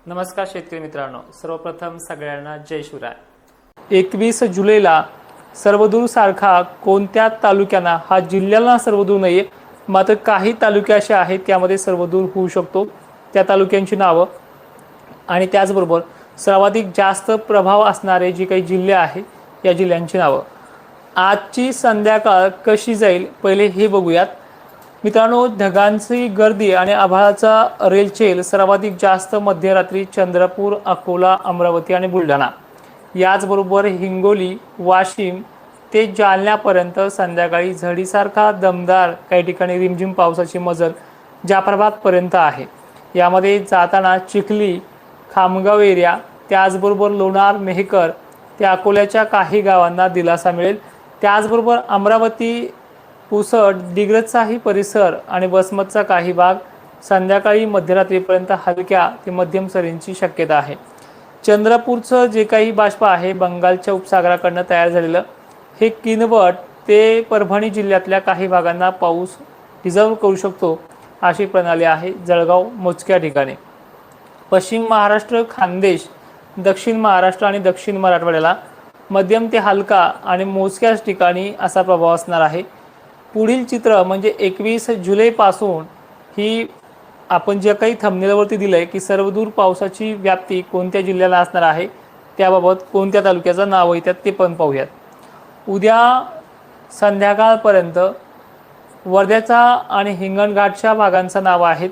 नमस्कार शेतकरी मित्रांनो, सर्वप्रथम सगळ्यांना जय शिवराय। 21 जुलैला सर्वदूर सारखा कोणत्या तालुक्यांना, हा जिल्ह्याला सर्वदूर नाहीये, मात्र काही तालुके असे आहेत त्यामध्ये सर्वदूर होऊ शकतो। त्या तालुक्यांची नावं आणि त्याचबरोबर सर्वाधिक जास्त प्रभाव असणारे जे काही जिल्हे आहेत या जिल्ह्यांची नावं। आजची संध्याकाळ कशी जाईल पहिले हे बघूयात मित्रांनो। ढगांची गर्दी आणि आभाळाचा रेलचेल सर्वाधिक जास्त मध्यरात्री चंद्रपूर, अकोला, अमरावती आणि बुलढाणा, याचबरोबर हिंगोली, वाशिम ते जालन्यापर्यंत संध्याकाळी झडीसारखा दमदार काही ठिकाणी रिमझिम पावसाची मजल जाफराबादपर्यंत आहे। यामध्ये जाताना चिखली, खामगाव एरिया, त्याचबरोबर लोणार, मेहकर त्या अकोल्याच्या काही गावांना दिलासा मिळेल। त्याचबरोबर अमरावती, पुसद, डिग्रजचाही परिसर आणि वसमतचा काही भाग संध्याकाळी मध्यरात्रीपर्यंत हलक्या ते मध्यम सरींची शक्यता आहे। चंद्रपूरचं जे काही बाष्प आहे बंगालच्या उपसागराकडून तयार झालेलं, हे किनवट ते परभणी जिल्ह्यातल्या काही भागांना पाऊस रिझर्व करू शकतो अशी प्रणाली आहे जळगाव मोजक्या ठिकाणी। पश्चिम महाराष्ट्र, खानदेश, दक्षिण महाराष्ट्र आणि दक्षिण मराठवाड्याला मध्यम ते हलका आणि मोजक्याच ठिकाणी असा प्रभाव असणार आहे। पुढील चित्र म्हणजे 21 जुलैपासून ही आपण जे काही थंबनेलवरती दिलंय की सर्वदूर पावसाची व्याप्ती कोणत्या जिल्ह्याला असणार आहे, त्याबाबत कोणत्या तालुक्याचं नाव येतात ते पण पाहूयात। उद्या संध्याकाळपर्यंत वर्ध्याचा आणि हिंगणघाटच्या भागांचं नाव आहेत।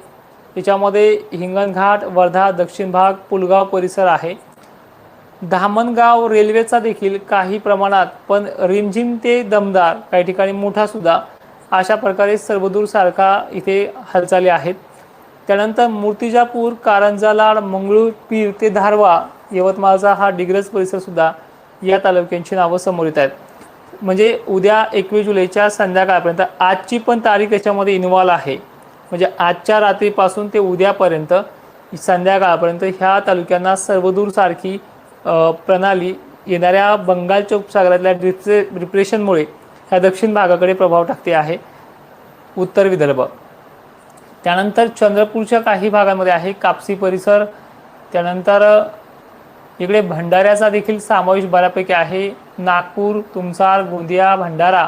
त्याच्यामध्ये हिंगणघाट, वर्धा, दक्षिण भाग, पुलगाव परिसर आहे। धामणगाव रेल्वेचा देखील काही प्रमाणात पण रिमझिम ते दमदार काही ठिकाणी मोठा सुद्धा अशा प्रकारे सर्वदूर सारखा इथे हालचाली आहेत। त्यानंतर मूर्तिजापूर, कारंजा लाड, मंगळूर, पीर ते धारवा, यवतमाळचा हा डिग्रज परिसर सुद्धा या तालुक्यांची नावं समोर येत आहेत। म्हणजे उद्या 21 जुलैच्या संध्याकाळपर्यंत आजची पण तारीख याच्यामध्ये इन्व्हॉल्व आहे। म्हणजे आजच्या रात्रीपासून ते उद्यापर्यंत संध्याकाळपर्यंत ह्या तालुक्यांना सर्वदूर सारखी प्रणाली येणाऱ्या बंगालच्या उपसागरातल्या डिप्रेशनमुळे ह्या दक्षिण भागाकडे प्रभाव टाकते आहे उत्तर विदर्भ। त्यानंतर चंद्रपूरच्या काही भागांमध्ये आहे कापसी परिसर। त्यानंतर इकडे भंडाऱ्याचा देखील समावेश बऱ्यापैकी आहे। नागपूर, तुमसार, गोंदिया, भंडारा,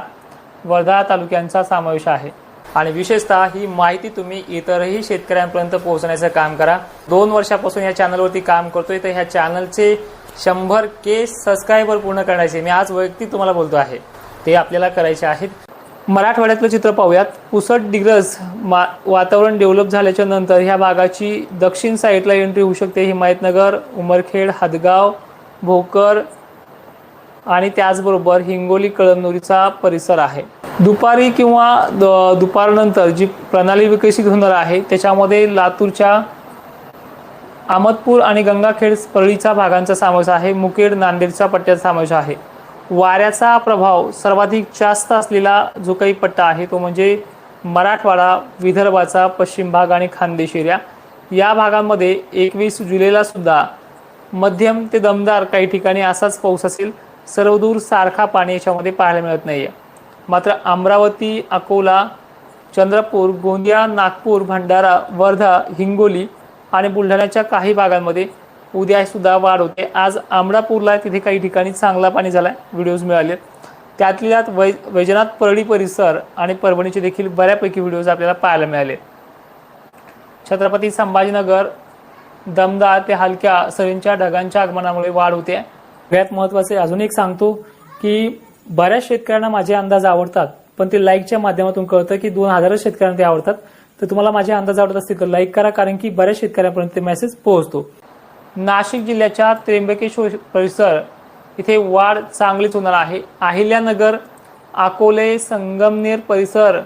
वर्धा तालुक्यांचा समावेश आहे। आणि विशेषतः ही माहिती तुम्ही इतरही शेतकऱ्यांपर्यंत पोहोचण्याचं काम करा। 2 वर्षापासून या चॅनलवरती काम करतोय, तर ह्या चॅनलचे 100K सबस्क्रायबर पूर्ण करण्याचे मी आज वैयक्तिक तुम्हाला बोलतो आहे, ते आपल्याला करायचे आहेत। मराठवाड्यातलं चित्र पाहूयात। पुसद, डिग्रज वातावरण डेव्हलप झाल्याच्या नंतर ह्या भागाची दक्षिण साईडला एंट्री होऊ शकते। हिमायतनगर, उमरखेड, हदगाव, भोकर आणि त्याचबरोबर हिंगोली, कळमनुरीचा परिसर आहे। दुपारी किंवा दुपारनंतर जी प्रणाली विकसित होणार आहे त्याच्यामध्ये लातूरच्या अहमदपूर आणि गंगाखेड, परळीचा भागांचा समावेश आहे। मुखेड, नांदेडचा पट्ट्याचा समावेश आहे। वाऱ्याचा प्रभाव सर्वाधिक जास्त असलेला जो काही पट्टा आहे तो म्हणजे मराठवाडा, विदर्भाचा पश्चिम भाग आणि खानदेश एरिया। या भागांमध्ये 21 जुलैला सुद्धा मध्यम ते दमदार काही ठिकाणी असाच पाऊस असेल। सर्वदूर सारखा पाणी याच्यामध्ये पाहायला मिळत नाहीये। मात्र अमरावती, अकोला, चंद्रपूर, गोंदिया, नागपूर, भंडारा, वर्धा, हिंगोली आणि बुलढाण्याच्या काही भागांमध्ये उद्या सुद्धा वाढ होते। आज अमरापूरला तिथे काही ठिकाणी चांगला पाणी झालाय, व्हिडिओज मिळाले। त्यातल्यात वैजनाथ, परळी परिसर आणि परभणीचे देखील बऱ्यापैकी व्हिडिओज आपल्याला पाहायला मिळाले। छत्रपती संभाजीनगर दमदार ते हलक्या सरींच्या ढगांच्या आगमनामुळे वाढ होते। सगळ्यात महत्त्वाचे अजून एक सांगतो की बऱ्याच शेतकऱ्यांना माझे अंदाज आवडतात, पण ते लाईकच्या माध्यमातून कळतं की 2000 शेतकऱ्यांना ते आवडतात। तर तुम्हाला माझे अंदाज आवडत असतील तर लाईक करा, कारण की बऱ्याच शेतकऱ्यांपर्यंत ते मेसेज पोहोचतो। नाशिक जिल्ह्याच्या त्र्यंबकेश्वर परिसर इथे वाढ चांगलीच होणार आहे। अहिल्यानगर, अकोले, संगमनेर परिसर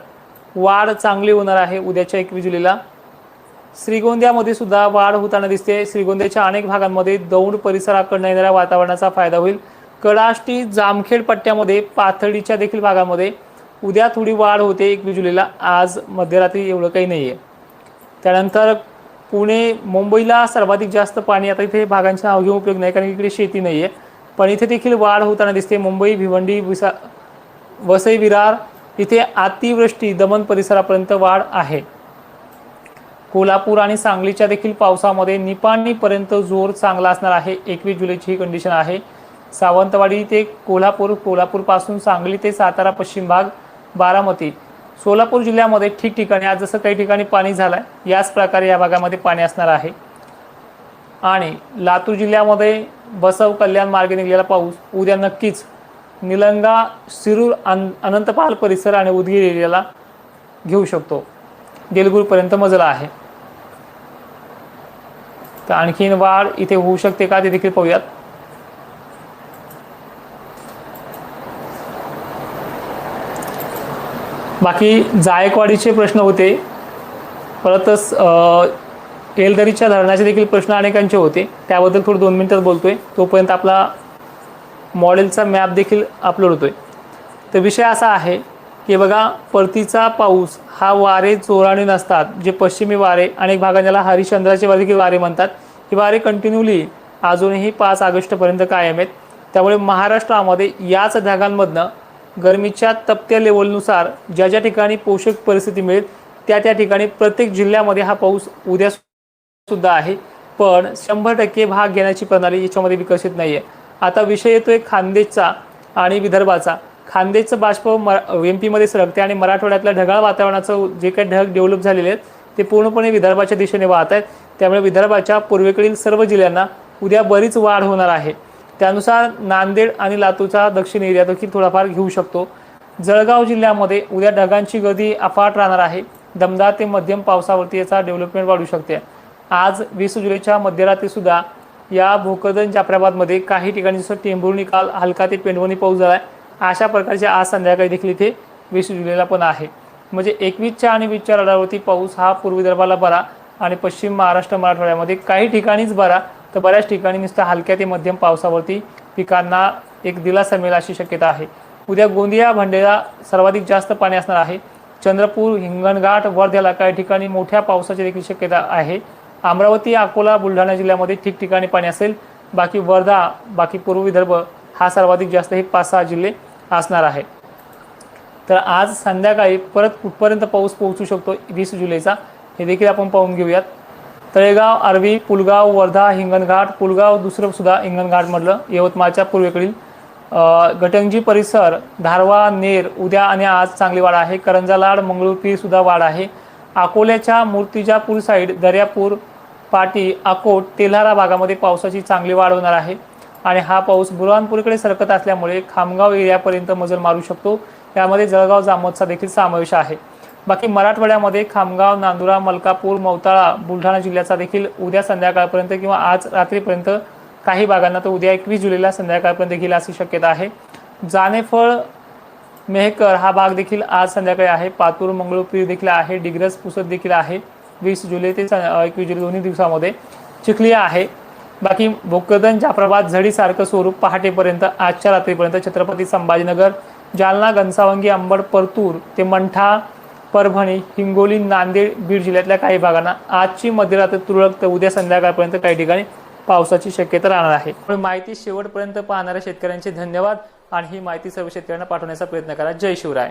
वाढ चांगली होणार आहे उद्याच्या 21 जुलैला। श्रीगोंद्यामध्ये सुद्धा वाढ होताना दिसते। श्रीगोंद्याच्या अनेक भागांमध्ये दौंड परिसराकडून येणाऱ्या वातावरणाचा फायदा होईल। कडाष्टी, जामखेड पट्ट्यामध्ये, पाथर्डीच्या देखील भागामध्ये उद्या थोडी वाढ होते 21 जुलैला। आज मध्यरात्री एवढं काही नाहीये। त्यानंतर पुणे, मुंबईला सर्वाधिक जास्त पाणी, आता इथे भागांचा नाव घेऊन उपयोग नाही कारण इकडे शेती नाहीये, पण इथे देखील वाढ होताना दिसते। मुंबई, भिवंडी, वसई, विरार इथे अतिवृष्टी, दमण परिसरापर्यंत वाढ आहे। कोल्हापूर आणि सांगलीच्या देखील पावसामध्ये निपाणीपर्यंत जोर चांगला असणार आहे. 21 जुलैची ही कंडिशन आहे. सावंतवाडी ते कोल्हापूर, कोल्हापूरपासून सांगली ते सातारा पश्चिम भाग, बारामती, सोलापूर जिल्ह्यामध्ये ठिकठिकाणी आज जसं काही ठिकाणी पाणी झालं आहे याच प्रकारे या भागामध्ये पाणी असणार आहे. आणि लातूर जिल्ह्यामध्ये बसव कल्याण मार्गे निघालेला पाऊस उद्या नक्कीच निलंगा, शिरूर, अनंतपाल परिसर आणि उदगीर एरियाला घेऊ शकतो. देलगूरपर्यंत मजला आहे. तर आणखीन वाढ इथे होऊ शकते का ते देखील पाहूयात. बाकी जायकवाडीचे प्रश्न होते, परतच एलदरीच्या धरणाचे देखील प्रश्न अनेकांचे होते. त्याबद्दल थोडं 2 मिनिटात बोलतोय. तोपर्यंत आपला मॉडेलचा मॅप देखील अपलोड होतोय. तर विषय असा आहे की बघा, परतीचा पाऊस हा वारे जोराने नसतात. जे पश्चिमी वारे, अनेक भागांना हरिश्चंद्राचे देखील वारे म्हणतात, ही वारे कंटिन्यूली अजूनही 5 ऑगस्टपर्यंत कायम आहेत. त्यामुळे महाराष्ट्रामध्ये याच ढगांमधनं गरमीच्या तप्त्या लेवलनुसार ज्या ज्या ठिकाणी पोषक परिस्थिती मिळेल त्या ठिकाणी प्रत्येक जिल्ह्यामध्ये हा पाऊस उद्या सुद्धा आहे. पण 100% भाग घेण्याची प्रणाली याच्यामध्ये विकसित नाही आहे. आता विषय येतोय खानदेशचा आणि विदर्भाचा. खानदेशचं बाष्प MP मध्ये सरकते आणि मराठवाड्यातल्या ढगाळ वातावरणाचं जे काही ढग डेव्हलप झालेले आहेत ते पूर्णपणे विदर्भाच्या दिशेने वाहत आहेत. त्यामुळे विदर्भाच्या पूर्वेकडील सर्व जिल्ह्यांना उद्या बरीच वाढ होणार आहे. त्यानुसार नांदेड आणि लातूरचा दक्षिण एरिया देखील थोडाफार घेऊ शकतो. जळगाव जिल्ह्यामध्ये उद्या ढगांची गर्दी अफाट राहणार आहे. दमदार ते मध्यम पावसावरती याचा डेव्हलपमेंट वाढू शकते. आज 20 जुलैच्या मध्यरात्री सुद्धा या भोकरदन, जाफराबादमध्ये काही ठिकाणी जसं टेंभुर्णी काल हलका ते पेंडवणी पाऊस झाला आहे, अशा प्रकारचे आज संध्याकाळी देखील इथे 20 जुलैला पण आहे. म्हणजे 21च्या आणि 20च्या रडावरती पाऊस हा पूर्व विदर्भाला बरा आणि पश्चिम महाराष्ट्र, मराठवाड्यामध्ये काही ठिकाणीच बरा, तर बऱ्याच ठिकाणी नुसतं हलक्या ते मध्यम पावसावरती पिकांना एक दिलासा मिळेल अशी शक्यता आहे. उद्या गोंदिया, भंडारा सर्वाधिक जास्त पाणी असणार आहे. चंद्रपूर, हिंगणघाट, वर्ध्याला काही ठिकाणी मोठ्या पावसाची देखील शक्यता आहे. अमरावती, अकोला, बुलढाणा जिल्ह्यामध्ये ठिकठिकाणी पाणी असेल. बाकी वर्धा, बाकी पूर्व विदर्भ हा सर्वाधिक जास्त हे 5-6 जिल्हे असणार आहे. तर आज संध्याकाळी परत कुठपर्यंत पाऊस पोहोचू शकतो 20 जुलैचा हे देखील आपण पाहून घेऊयात. तळेगाव, आर्वी, पुलगाव, वर्धा, हिंगणघाट, पुलगाव दुसरं सुद्धा हिंगणघाटमधलं, यवतमाळच्या पूर्वेकडील गटंजी परिसर, धारवा, नेर उद्या आणि आज चांगली वाढ आहे. करंजा, लाड, मंगळूरपीर सुद्धा वाढ आहे. अकोल्याच्या मूर्तिजापूर साईड, दर्यापूर, पाटी, अकोट, तेल्हारा भागामध्ये पावसाची चांगली वाढ होणार आहे. आणि हा पाऊस बुरहानपूरकडे सरकत असल्यामुळे खामगाव एरियापर्यंत मजल मारू शकतो. यामध्ये जळगाव, जामोदचा देखील समावेश आहे. बाकी मराठवाड्यामध्ये खामगाव, नांदुरा, मलकापूर, मौताळा, बुलढाणा जिल्ह्याचा देखील उद्या संध्याकाळपर्यंत किंवा आज रात्रीपर्यंत, काही भागांना तर उद्या 21 जुलैला संध्याकाळपर्यंत घेईल अशी शक्यता आहे. जानेफळ, मेहकर हा भाग देखील आज संध्याकाळी आहे. पातूर, मंगळूरपीर देखील आहे. डिग्रस, पुसद देखील आहे 20 जुलै ते 21 जुलै दोन्ही दिवसामध्ये. चिखलिया आहे. बाकी भोकरदन, जाफराबाद, झडीसारखं स्वरूप पहाटेपर्यंत, आजच्या रात्रीपर्यंत. छत्रपती संभाजीनगर, जालना, घनसावंगी, अंबड, परतूर ते मंठा, परभणी, हिंगोली, नांदेड, बीड जिल्ह्यातल्या काही भागांना आजची मध्यरात्री तुरळक तर उद्या संध्याकाळपर्यंत काही ठिकाणी पावसाची शक्यता राहणार आहे. पण माहिती शेवटपर्यंत पाहणाऱ्या शेतकऱ्यांचे धन्यवाद आणि ही माहिती सर्व शेतकऱ्यांना पाठवण्याचा प्रयत्न करा. जय शिवराय.